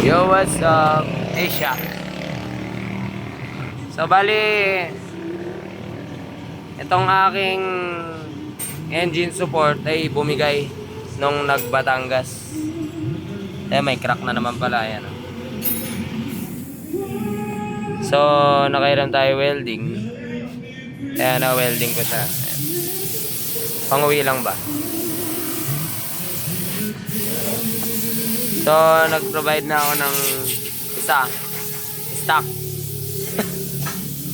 Yo, what's up, Asia? So, bali, itong aking engine support ay bumigay nung nag-Batangas. May crack na naman pala, yan. So, nakairam tayo welding. Ayan, na-welding ko siya. Ayan. Pang-uwi lang ba? So, nag-provide na ako ng isa stock.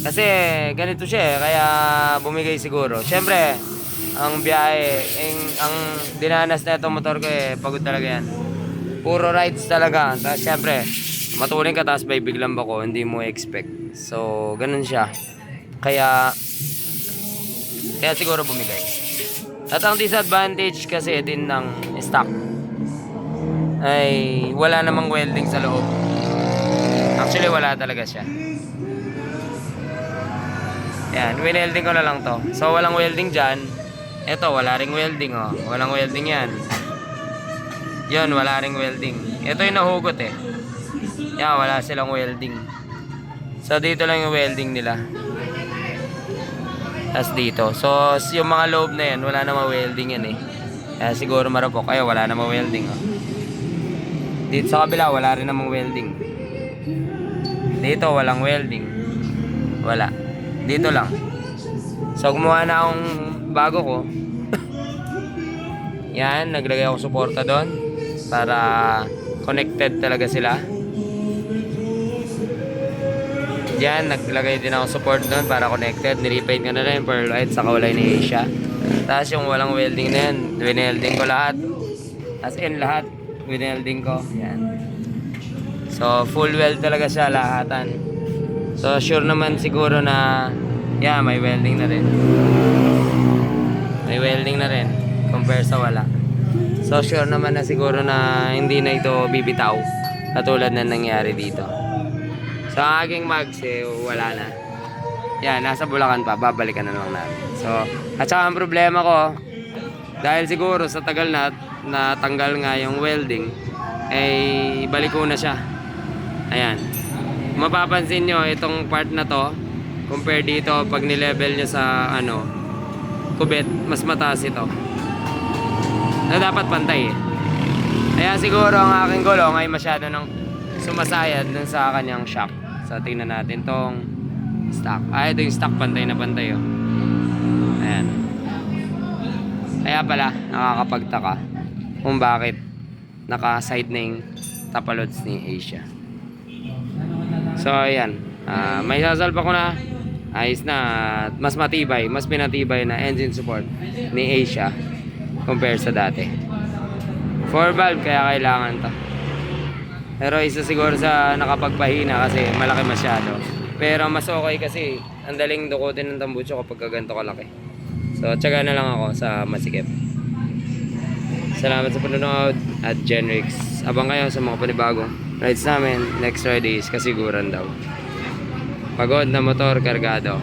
Kasi ganito siya eh, kaya bumigay siguro. Siyempre, ang biyahe, ang dinanas na itong motor ko eh, pagod talaga yan. Puro rides talaga. Tapos siyempre, matuling ka tapos may biglang bako, hindi mo expect. So, ganun siya. Kaya siguro bumigay. At ang disadvantage kasi din ng stock ay wala namang welding sa loob. Actually, wala talaga siya. Yan, winelding ko na lang to. So, walang welding dyan. Ito, wala ring welding, oh. Walang welding yan. Yun, wala ring welding. Ito yung nahugot eh. Yan, wala silang welding. So, dito lang yung welding nila. Tapos dito. So, yung mga loob na yan, wala namang welding yan eh. Kaya siguro marupok. Ay, wala namang welding, oh. Dito sa kabila, wala rin namang welding. Dito, walang welding. Wala. Dito lang. So, gumawa na akong bago ko. Yan, naglagay ako suporta doon. Para connected talaga sila. Yan, naglagay din ako support doon para connected. Nirepaint ko na rin, pearl white sa kawalay ni Asia. Tapos yung walang welding na yan, winelding ko lahat. As in lahat. Winelding ko. Yan. So, full weld talaga siya lahatan. So, sure naman siguro na may welding na rin. May welding na rin compare sa wala. So, sure naman na siguro na hindi na ito bibitaw katulad na nangyari dito. So, ang aking mags wala na. Yan, nasa Bulacan pa. Babalikan na lang namin. So, at saka ang problema ko, dahil siguro sa tagal na natanggal nga yung welding, ay baliko na siya. Ayan. Mapapansin nyo, itong part na to, compare dito, pag nilevel nyo sa, kubet, mas mataas ito. Na dapat pantay eh. Kaya siguro ang aking gulong ay masyado nang sumasayad dun sa kanyang shock. So, tingnan natin tong stock. Ito yung stock, pantay na pantay oh. Ayan. Kaya pala, nakakapagtaka kung bakit naka-side na yung tapalods ni Asia. So, ayan. May sasalpa ko na. Ayos na. Mas matibay. Mas pinatibay na engine support ni Asia compare sa dati. 4 valve kaya kailangan to. Pero isa siguro sa nakapagpahina kasi malaki masyado. Pero mas okay kasi ang daling dukutin ng tambucho kapag ganito kalaki. So, tsaga na lang ako sa masikip. Salamat sa panonood at Genrix. Abang kayo sa mga panibagong rides namin. Next Friday is kasiguran daw. Pagod na motor, kargado.